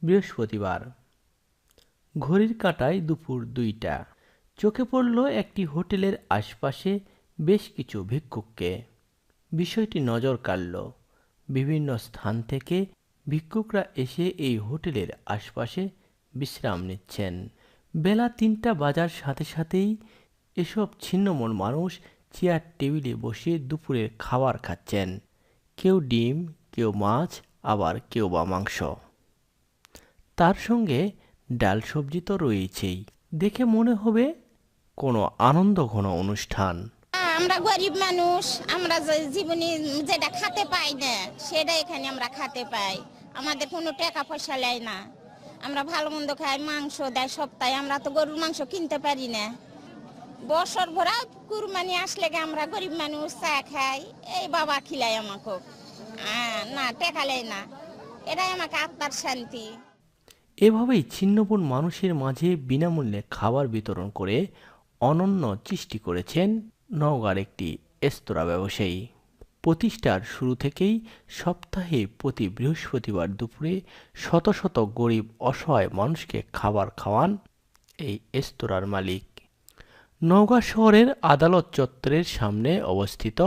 বৃহস্পতিবার। ঘড়ির কাঁটায় দুপুর 2টা। চোখে পড়ল একটি হোটেলের আশপাশে বেশ কিছু ভিক্ষুককে। বিষয়টি নজর কাড়ল। বিভিন্ন স্থান থেকে ভিক্ষুকরা এসে এই হোটেলের আশপাশে বিশ্রাম নিচ্ছেন। বেলা 3টা বাজার সাথে সাথেই এসব ছিন্নমন মানুষ চেয়ার টেবিলে বসে দুপুরের খাবার খাচ্ছেন। কেউ ডিম, কেউ মাছ, আবার কেউ বা মাংস। তার সঙ্গে ডাল সবজি তো রয়েছেই। দেখে মনে হবে কোনো আনন্দঘন অনুষ্ঠান। আমরা গরিব মানুষ, আমরা জীবনে যেটা খেতে পাই না সেটা এখানে আমরা খেতে পাই। আমাদের কোনো টাকা পয়সা লেয় না, আমরা ভালো মন্দ খাই, মাংস দেয় সপ্তাহে। আমরা তো গরুর মাংস কিনতে পারি না। বছর ভরা কুরবানি আসলে আমরা গরিব মানুষ চা খাই, এই বাবা খিলাই আমাকে। না টাকা লেয় না, এটাই আমাকে আত্মার শান্তি। এভাবেই ছিন্নমন মানুষের মাঝে বিনামূল্যে খাবার বিতরণ করে অনন্য সৃষ্টি করেছেন নওগাঁর একটি রেস্তোরাঁ ব্যবসায়ী। প্রতিষ্ঠার শুরু থেকেই সপ্তাহে প্রতি বৃহস্পতিবার দুপুরে শত শত গরিব অসহায় মানুষকে খাবার খাওয়ান এই রেস্তোরাঁর মালিক। নওগাঁ শহরের আদালত চত্বরের সামনে অবস্থিত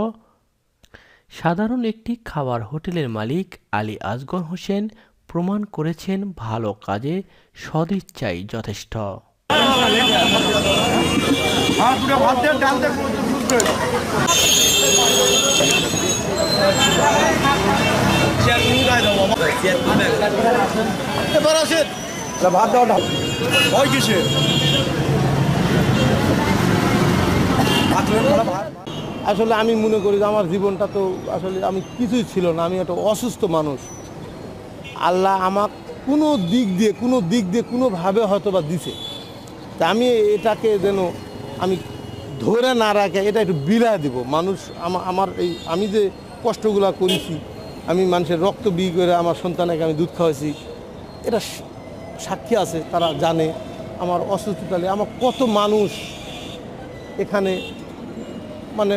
সাধারণ একটি খাবার হোটেলের মালিক আলী আসগর হোসেন প্রমাণ করেছেন ভালো কাজে সদিচ্ছাই যথেষ্ট। আসলে আমি মনে করি যে আমার জীবনটা তো আসলে আমি কিছুই ছিল না, আমি একটা অসুস্থ মানুষ। আল্লাহ আমার কোনো দিক দিয়ে কোনোভাবে হয়তো বা দিছে, তা আমি এটাকে যেন আমি ধরে না রাখে এটা একটু বিলাই দেব। মানুষ আমার এই আমি যে কষ্টগুলো করেছি, আমি মানুষের রক্ত বিয়ে করে আমার সন্তানকে আমি দুধ খাওয়াইছি, এটা সাক্ষী আছে, তারা জানে আমার অসুস্থতালে আমার কত মানুষ এখানে মানে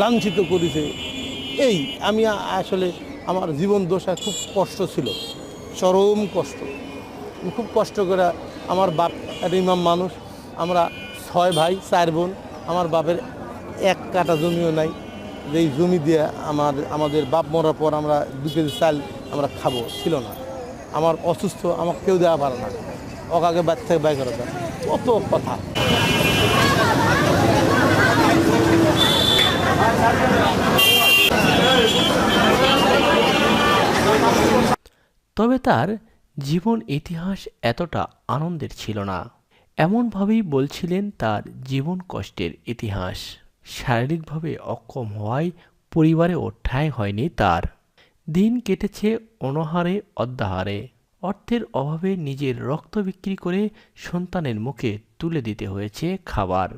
লাঞ্ছিত করেছে। এই আমি আসলে আমার জীবন দশায় খুব কষ্ট ছিল, চরম কষ্ট। খুব কষ্ট করে আমার বাপ একটা ইমাম মানুষ, আমরা 6 ভাই 4 বোন। আমার বাপের 1 কাঠা জমিও নাই, যেই জমি দিয়ে আমাদের বাপ মরার পর আমরা 2 কেজি চাল আমরা খাবো ছিল না। আমার অসুস্থ, আমাকে কেউ দেওয়া পারে না, ওকাকে বাড়ি থেকে বাই করা যায়, কত কথা। তবে তার জীবন ইতিহাস এতটা আনন্দের ছিল না, এমনভাবেই বলছিলেন তার জীবন কষ্টের ইতিহাস। শারীরিকভাবে অক্ষম হওয়ায় পরিবারেও ঠাঁই হয়নি তার। দিন কেটেছে অনাহারে অদ্যাহারে। অর্থের অভাবে নিজের রক্ত বিক্রি করে সন্তানের মুখে তুলে দিতে হয়েছে খাবার।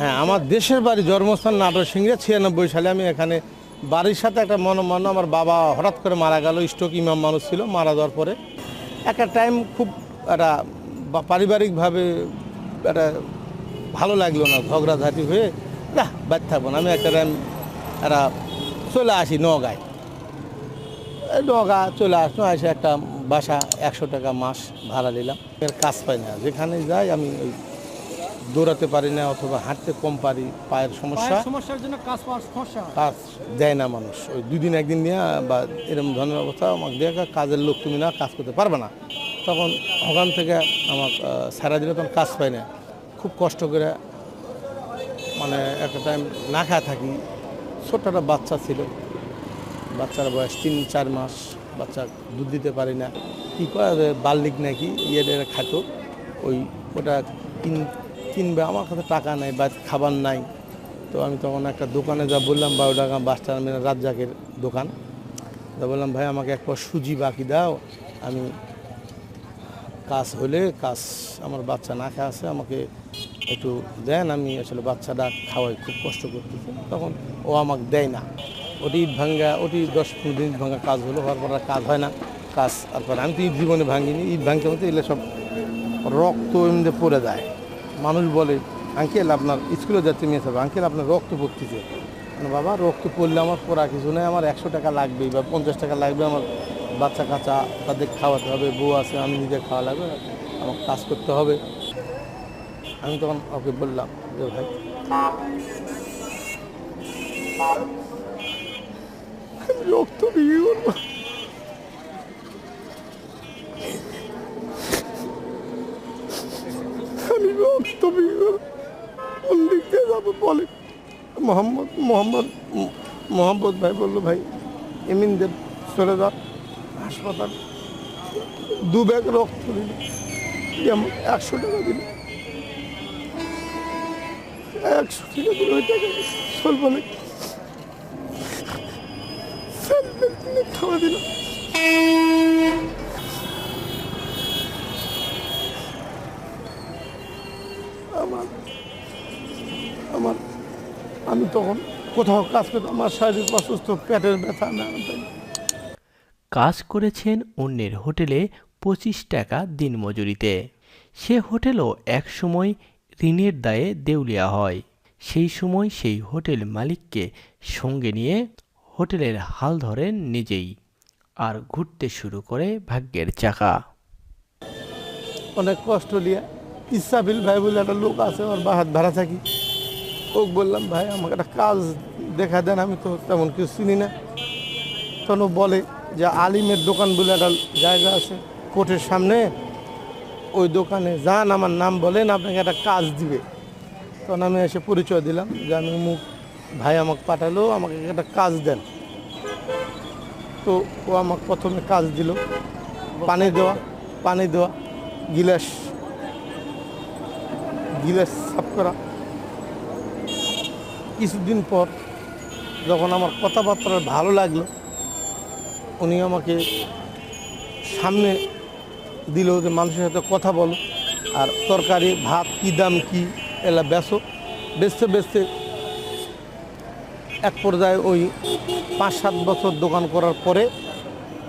হ্যাঁ, আমার দেশের বাড়ি জন্মস্থান নাটোর-সিংড়া। 96 সালে আমি এখানে বাড়ির সাথে একটা মনোমান্য, আমার বাবা হঠাৎ করে মারা গেল, স্ট্রোক, ইমাম মানুষ ছিল। মারা যাওয়ার পরে একটা টাইম খুব একটা পারিবারিকভাবে একটা ভালো লাগলো না, ঝগড়াঝাটি হয়ে না বাদ থাকবো না। আমি একটা টাইম একটা চলে আসি নওগাঁয়। নওগাঁ চলে আসলো, এসে একটা বাসা 100 টাকা মাস ভাড়া নিলাম। এর কাজ পাই না, যেখানে যাই আমি ওই দৌড়াতে পারি না, অথবা হাঁটতে কম পারি, পায়ের সমস্যার জন্য কাজ দেয় না মানুষ। ওই 2 দিন 1 দিন নিয়ে বা এরকম ধরনের অবস্থা আমাকে দেখা, কাজের লোক তুমি না কাজ করতে পারবে না। তখন ওখান থেকে আমার সারা দিনে তখন কাজ পাই না, খুব কষ্ট করে মানে একটা টাইম না খাওয়া থাকি। ছোট্ট একটা বাচ্চা ছিল, বাচ্চার বয়স 3-4 মাস, বাচ্চা দুধ দিতে পারি না। কী করে বাল্লিক নাকি ইয়ে খাতো, ওটা কিনবে, আমার কাছে টাকা নাই বা খাবার নাই। তো আমি তখন একটা দোকানে যা বললাম, 12 টাকা বাস টার্মিনাল রাজ্জাকের দোকান, তা বললাম ভাই আমাকে এক পর সুজি বাকি দাও, আমি কাজ হলে আমার বাচ্চা না খাওয়া আছে, আমাকে একটু দেন, আমি আসলে বাচ্চাটা খাওয়াই, খুব কষ্ট করতেছি। তখন ও আমাকে দেয় না। ওটি ইট ভাঙ্গা, ওটি 10-15 দিন ভাঙ্গা কাজ হলো, হওয়ার পর আর কাজ হয় না। কাজ আর পরে আমি তো ইট জীবনে ভাঙিনি, ইট ভাঙতে মতো এলে সব রক্ত এমনি পড়ে যায়। মানুষ বলে আঙ্কেল আপনার স্কুলে যাচ্ছে মেয়ে সব, আঙ্কেল আপনার রক্ত পড়তেছে। না বাবা, রক্ত পড়লে আমার পড়া কিছু নেই, আমার 100 টাকা লাগবেই বা 50 টাকা লাগবে, আমার বাচ্চা কাচ্চা তাদের খাওয়াতে হবে, বউ আছে, আমি নিজে খাওয়া লাগবে, আমার কাজ করতে হবে। আমি তখন ওকে বললাম যে ভাই আমি রক্ত বিক্রি করবো, আমি রক্ত বিক্রি করবো, কোন দিক দিয়ে যাবো বলে। মোহাম্মদ ভাই বললো ভাই এমিনদের চলে যা হাসপাতাল, 2 ব্যাগ রক্ত দিল, 100 টাকা দিল, 100 টাকা দিল, ওই টাকা চলবো না, খাওয়া দিল। আমার আমি তখন কোথাও কাজ করতাম, আমার শারীরিক অসুস্থ, পেটের ব্যথা না। কাজ করেছেন অন্যের হোটেলে 25 টাকা দিনমজুরিতে। সে হোটেলও একসময় ঋণের দায়ে দেউলিয়া হয়। সেই সময় সেই হোটেল মালিককে সঙ্গে নিয়ে হোটেলের হাল ধরেন নিজেই, আর ঘুরতে শুরু করে ভাগ্যের চাকা। অনেক কষ্ট নিয়ে ইসাবিল ভাই বলে একটা লোক আছে, ওর বাহাত ভাড়া থাকি, ওকে বললাম ভাই আমাকে একটা কাজ দেখা দেন, আমি তো তেমন কিছু চিনি না। তখন ও বলে যে আলিমের দোকান বলে একটা জায়গা আছে কোর্টের সামনে, ওই দোকানে যান, আমার নাম বলেন, আপনাকে একটা কাজ দিবে। তখন আমি এসে পরিচয় দিলাম যে আমি মুখ ভাই আমাকে পাঠালো, আমাকে একটা কাজ দেন। তো ও আমাকে প্রথমে কাজ দিল, পানি দেওয়া, গিলাস সাফ করা। কিছুদিন পর যখন আমার কথাবার্তা ভালো লাগলো, উনি আমাকে সামনে দিল যে মানুষের সাথে কথা বলো, আর তরকারি ভাত কী দাম কী এলা বেচতে এক পর্যায়ে ওই 5-7 বছর দোকান করার পরে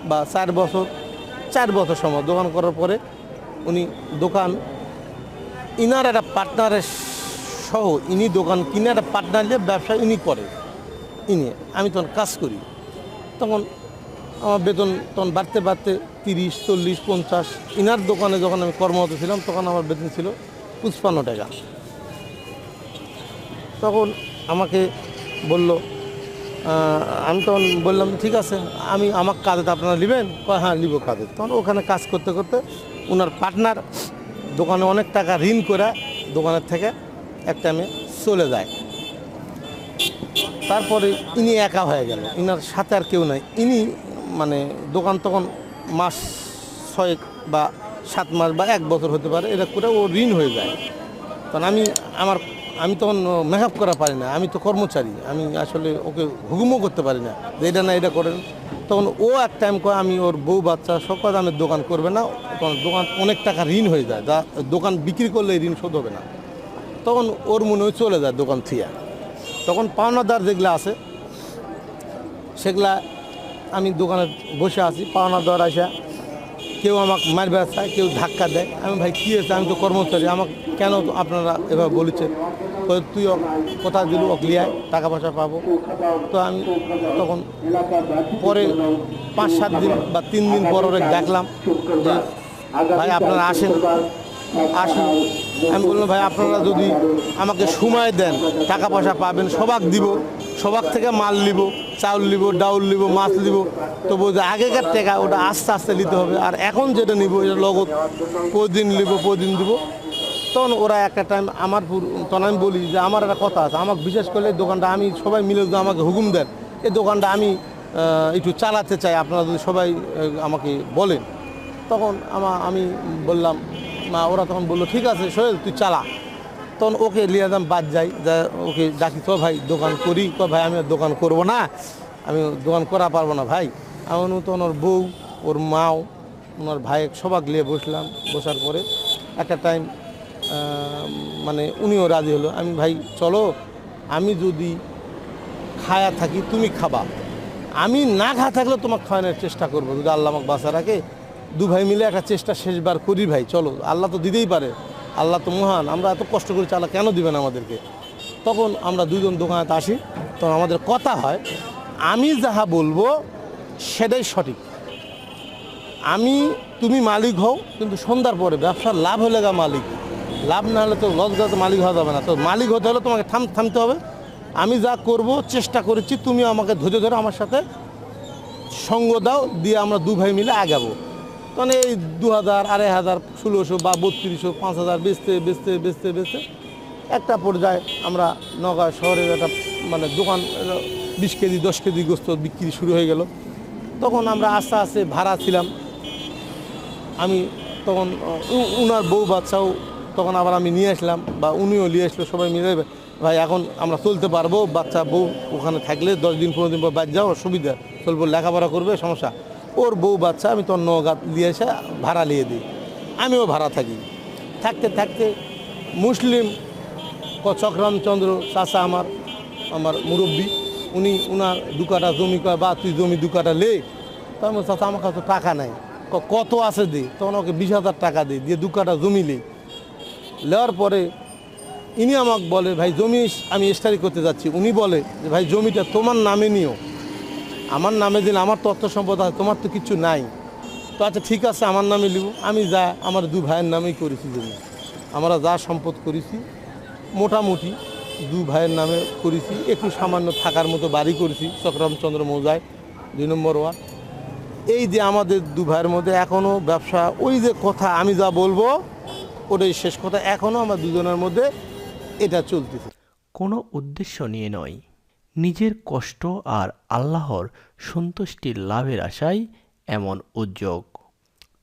বা 4 বছর সময় দোকান করার পরে উনি দোকান ইনার একটা পার্টনারের সহ ইনি দোকান কিনে একটা পার্টনার নিয়ে ব্যবসা ইনি করে, আমি তখন কাজ করি। তখন আমার বেতন তখন বাড়তে 30, 40, 50। ইনার দোকানে যখন আমি কর্মরত ছিলাম তখন আমার বেতন ছিল 55 টাকা। তখন আমাকে বলল, আমি তখন বললাম ঠিক আছে, আমার কাজে আপনারা নেবেন? হ্যাঁ নিব কাজে। তখন ওখানে কাজ করতে করতে ওনার পার্টনার দোকানে অনেক টাকা ঋণ করে দোকানের থেকে একটা আমি চলে যায়। তারপরে ইনি একা হয়ে গেল, ইনার সাথে আর কেউ নাই। ইনি মানে দোকান তখন মাস 6 বা 7 মাস বা 1 বছর হতে পারে, এটা করে ও ঋণ হয়ে যায়। তখন আমি তখন মেকআপ করা পারি না, আমি তো কর্মচারী, আমি আসলে ওকে হুকুমও করতে পারি না যে এটা না এটা করেন। তখন ও এক টাইম করে আমি ওর বউ বাচ্চা সব কথা আমি দোকান করবে না, তখন দোকান অনেক টাকা ঋণ হয়ে যায়, যা দোকান বিক্রি করলে ঋণ শোধ হবে না। তখন ওর মনে হয় চলে যায় দোকান থিয়া। তখন পাওনাদার যেগুলো আছে সেগুলা আমি দোকানে বসে আছি, পাওনাদার আসা কেউ আমাকে মারবে চায়, কেউ ধাক্কা দেয়। আমি ভাই কী হয়েছে, আমি তো কর্মচারী, আমাকে কেন আপনারা এভাবে বলেছেন? তুই কথা দিল লিয়ায় টাকা পয়সা পাবো। তো আমি তখন পরে 5-7 দিন বা 3 দিন পর ওরে দেখলাম যে ভাই আপনারা আসেন। আমি বললাম ভাই আপনারা যদি আমাকে সময় দেন টাকা পয়সা পাবেন, সবাক দিব, সবাক থেকে মাল নিব, চাউল নিব, ডাউল নিব, মাছ নিব। তবু যে আগেকার টাকা ওটা আস্তে আস্তে নিতে হবে, আর এখন যেটা নিব এটা লগত প্রতিদিন নিব, প্রতিদিন দিব। তখন ওরা একটা টাইম তখন আমি বলি যে আমার একটা কথা আছে, আমাকে বিশেষ করলে এই দোকানটা আমি সবাই মিলে যদি আমাকে হুকুম দেন, এই দোকানটা আমি একটু চালাতে চাই, আপনারা যদি সবাই আমাকে বলেন। তখন আমি বললাম, ওরা তখন বললো ঠিক আছে সোহেল তুই চালা। তখন ওকে লিয়ে দাম বাদ যাই, যা ওকে ডাকি, তো ভাই দোকান করি, তো ভাই আমি দোকান করব না, আমি দোকান করা পারবো না ভাই। আমি তখন ওর বউ, ওর মাও, ওনার ভাই সবাক নিয়ে বসার পরে একটা টাইম মানে উনিও রাজি হলো। আমি ভাই চলো, আমি যদি খায়া থাকি তুমি খাবা, আমি না খাওয়া থাকলে তোমাকে খাওয়ানোর চেষ্টা করবো, যদি আল্লাহ আমাকে বাঁচা রাখে। 2 ভাই মিলে একটা চেষ্টা শেষবার করি ভাই, চলো, আল্লাহ তো দিতেই পারে, আল্লাহ তো মহান, আমরা এত কষ্ট করে চালা কেন দিবেন আমাদেরকে। তখন আমরা দুজন দোকানেতে আসি, তখন আমাদের কথা হয় আমি যাহা বলবো সেটাই সঠিক। তুমি মালিক হও, কিন্তু সন্ধ্যার পরে ব্যবসার লাভ হলে গা মালিক, লাভ না হলে তো লসগাতে মালিক হওয়া যাবে না। তো মালিক হতে হলে তোমাকে থামতে হবে। আমি যা করব চেষ্টা করেছি, তুমি আমাকে ধৈর্য ধরে আমার সাথে সঙ্গ দাও, দিয়ে আমরা দু ভাই মিলে আগাবো। তখন এই 2000, 2500, 1600 বা 3200, 5000 বেচতে বেচতে বেচতে বেচতে একটা পর্যায়ে আমরা নগর শহরের একটা মানে দোকান 20 কেজি 10 কেজি গোস্ত বিক্রি শুরু হয়ে গেল। তখন আমরা আস্তে আস্তে ভাড়া ছিলাম। আমি তখন উনার বউ বাচ্চাও তখন আবার আমি নিয়ে আসলাম, বা উনিও নিয়ে আসলো, সবাই মিলে ভাই এখন আমরা চলতে পারবো, বাচ্চা বউ ওখানে থাকলে 10 দিন 15 দিন পর বাদ যাও, অসুবিধা, চলবো, লেখাপড়া করবে, সমস্যা। ওর বউ বাচ্চা আমি তখন নগাঁ নিয়ে এসে ভাড়া নিয়ে দিই, আমিও ভাড়া থাকি। থাকতে থাকতে মুসলিম চক্রামচন্দ্র চাচা আমার মুরব্বী, উনার 2 কাঠা জমি কয়, বা তুই জমি 2 কাঠা লে। তখন চাচা আমার কাছে টাকা নাই, কত আছে দিই, তখন ওকে 20,000 টাকা দিই, দিয়ে 2 কাঠা জমি লে। নেওয়ার পরে ইনি আমাকে বলে ভাই জমি আমি স্টাডি করতে যাচ্ছি। উনি বলে যে ভাই জমিটা তোমার নামে নিও, আমার নামে দিন, আমার তথ্য সম্পদ আছে, তোমার তো কিছু নাই। তো আচ্ছা ঠিক আছে আমার নামে নিব। আমি যা আমার 2 ভাইয়ের নামেই করেছি জমি, আমরা যা সম্পদ করেছি মোটামুটি 2 ভাইয়ের নামে করেছি। একটু সামান্য থাকার মতো বাড়ি করেছি চক্রামচন্দ্র মৌজায় 2 নম্বর ওয়ার্ড। এই যে আমাদের 2 ভাইয়ের মধ্যে এখনও ব্যবসা, ওই যে কথা আমি যা বলবো ওটাই শেষ কথা, এখনও আমার দুজনের মধ্যে এটা চলতেছে। কোনো উদ্দেশ্য নিয়ে নয়, নিজের কষ্ট আর আল্লাহর সন্তুষ্টির লাভের আশায় এমন উদ্যোগ।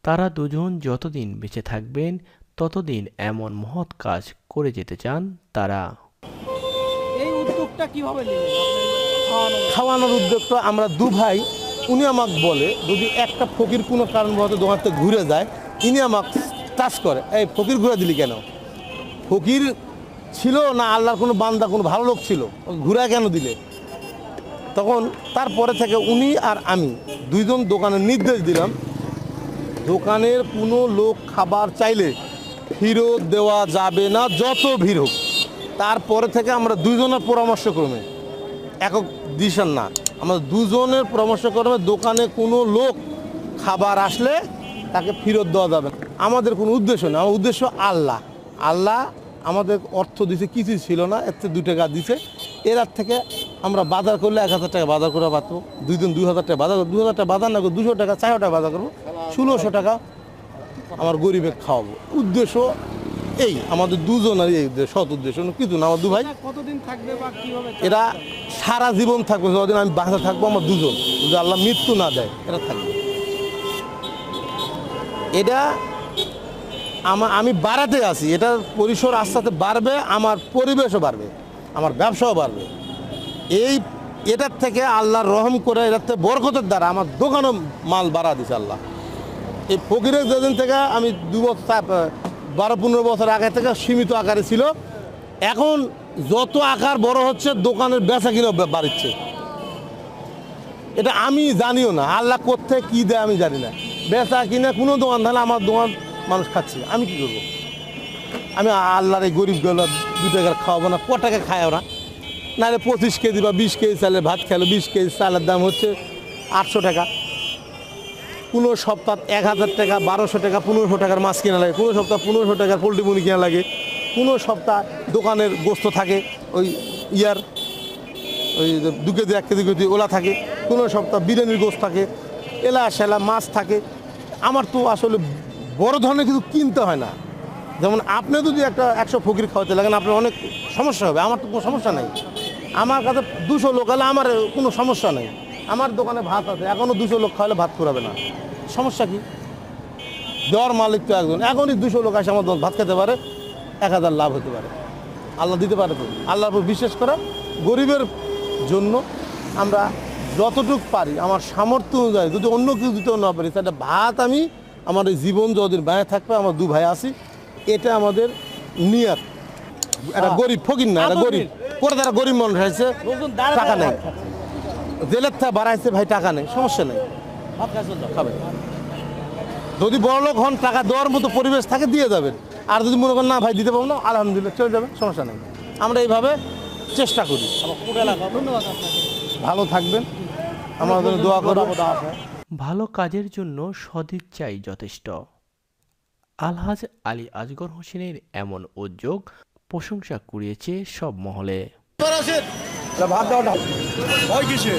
তারা দুজন যতদিন বেঁচে থাকবেন ততদিন এমন মহৎ কাজ করে যেতে চান তারা। এই উদ্যোগটা কিভাবে নিলেন? খাওয়ানোর উদ্যোগটা আমরা 2 ভাই, উনি আমাকে বলে যদি একটা ফকির কোনো কারণবশত দোকান থেকে ঘুরে যায়, ইনি আমাকে টাচ করে, এই ফকির ঘুরে দিলি কেন? ফকির ছিল না আল্লাহর কোনো বান্দা, কোনো ভালো লোক ছিল, ঘুরে কেন দিলে? তখন তারপরে থেকে উনি আর আমি 2 জন দোকানের নির্দেশ দিলাম, দোকানের কোনো লোক খাবার চাইলে ফেরত দেওয়া যাবে না, যত ভিড় হোক। তারপরে থেকে আমরা 2 জনের পরামর্শক্রমে, একক ডিসিশন না, আমরা 2 জনের পরামর্শক্রমে দোকানে কোনো লোক খাবার আসলে তাকে ফেরত দেওয়া যাবে না। আমাদের কোনো উদ্দেশ্য নেই, আমার উদ্দেশ্য আল্লাহ। আল্লাহ আমাদের অর্থ দিছে, কিছু ছিল না, এর থেকে 2 টাকা দিছে। এর থেকে আমরা বাজার করলে 1000 টাকা বাজার করে পারবো, 2 দিন 2000 টাকা বাজার, 2000 টাকা বাজার না করে 200 টাকা 400 টাকা বাজার করবো, 1600 টাকা আমার গরিবের খাওয়াবো। উদ্দেশ্য এই, আমাদের 2 জনের এই উদ্দেশ্য, সৎ উদ্দেশ্য কিছু না। আমার 2 ভাই কতদিন থাকবে বা কিভাবে? এরা সারা জীবন থাকবে, যতদিন আমি বাঁচা থাকবো, আমার 2 জন, যদি আল্লাহ মৃত্যু না দেয় এরা থাকবে। এটা আমি বাড়াতে আছি, এটার পরিসর আস্তে আস্তে বাড়বে, আমার পরিবেশও বাড়বে, আমার ব্যবসাও বাড়বে। এটার থেকে আল্লাহর রহম করে, এটার থেকে বরকতের দ্বারা আমার দোকানও মাল বাড়া দিছে আল্লাহ। এই ফকিরের যেদিন থেকে আমি 2 বছর 12-15 বছর আগে থেকে সীমিত আকারে ছিল, এখন যত আকার বড় হচ্ছে দোকানের বেচা কিনা বাড়ছে। এটা আমি জানিও না, আল্লাহ কোথায় কী দেয় আমি জানি না। বেচা কিনা কোনো দোকান তাহলে আমার দোকান মানুষ খাচ্ছে, আমি কি করবো? আমি আল্লাহর এই গরিবগুলো 2 টাকার খাওয়াবো না? টাকা খায় ওরা? নাহলে 25 কেজি বা 20 কেজি চালের ভাত খেলো, 20 কেজি চালের দাম হচ্ছে 800 টাকা। কোনো সপ্তাহ 1000 টাকা, 1200 টাকা, 1500 টাকার মাছ কেনা লাগে, কোনো সপ্তাহ 1500 টাকার পোলট্রি মুরগি কেনা লাগে, কোনো সপ্তাহ দোকানের গোস্ত থাকে ওই ওই 2 কেজি 1 কেজি কেজি ওলা থাকে, কোনো সপ্তাহ বিরিয়ানির গোস্ত থাকে, এলা সেলা মাছ থাকে। আমার তো আসলে বড় ধরনের কিছু কিনতে হয় না। যেমন আপনি যদি একটা 100 ফকির খাওয়াতে লাগেন, আপনার অনেক সমস্যা হবে, আমার তো কোনো সমস্যা নেই। আমার কাছে 200 লোক হলে আমার কোনো সমস্যা নেই। আমার দোকানে ভাত আছে, এখনও 200 লোক খাওয়ালে ভাত ফুরাবে না, সমস্যা কি? দেওয়ার মালিক তো একজন, এখনই 200 লোক আসে আমার ভাত খেতে পারে, 1000 লাভ হতে পারে, আল্লাহ দিতে পারে। তো আল্লাহর উপর বিশ্বাস করা, গরিবের জন্য আমরা যতটুকু পারি আমার সামর্থ্য অনুযায়ী, যদি অন্য কিছু দিতেও না পারি, সেটা ভাত আমি আমার এই জীবন যতদিন বাইরে থাকবে, আমার 2 ভাই আছি, এটা আমাদের নিয়ত। একটা গরিব ফকির না, এটা গরিব করে, তারা গরিব মানুষ হয়েছে, টাকা নেই, জেলের থেকে বাড়াইছে ভাই, টাকা নেই, সমস্যা নেই, খাবে। যদি বড় লোক হন, টাকা দেওয়ার মতো পরিবেশ থাকে দিয়ে যাবেন। আর যদি মনে করেন না ভাই দিতে পারবো না, আলহামদুলিল্লাহ চলে যাবে, সমস্যা নেই। আমরা এইভাবে চেষ্টা করি। ধন্যবাদ আপনাকে। ভালো থাকবেন, আমার জন্য দোয়া করবেন। ভালো কাজের জন্য সদিচ্ছাই যথেষ্ট। আলহাজ আলী আসগর হোসেনের এমন উদ্যোগ প্রশংসা কুড়িয়েছে সব মহলে। ভাত দেওয়াটা হয় কিসে?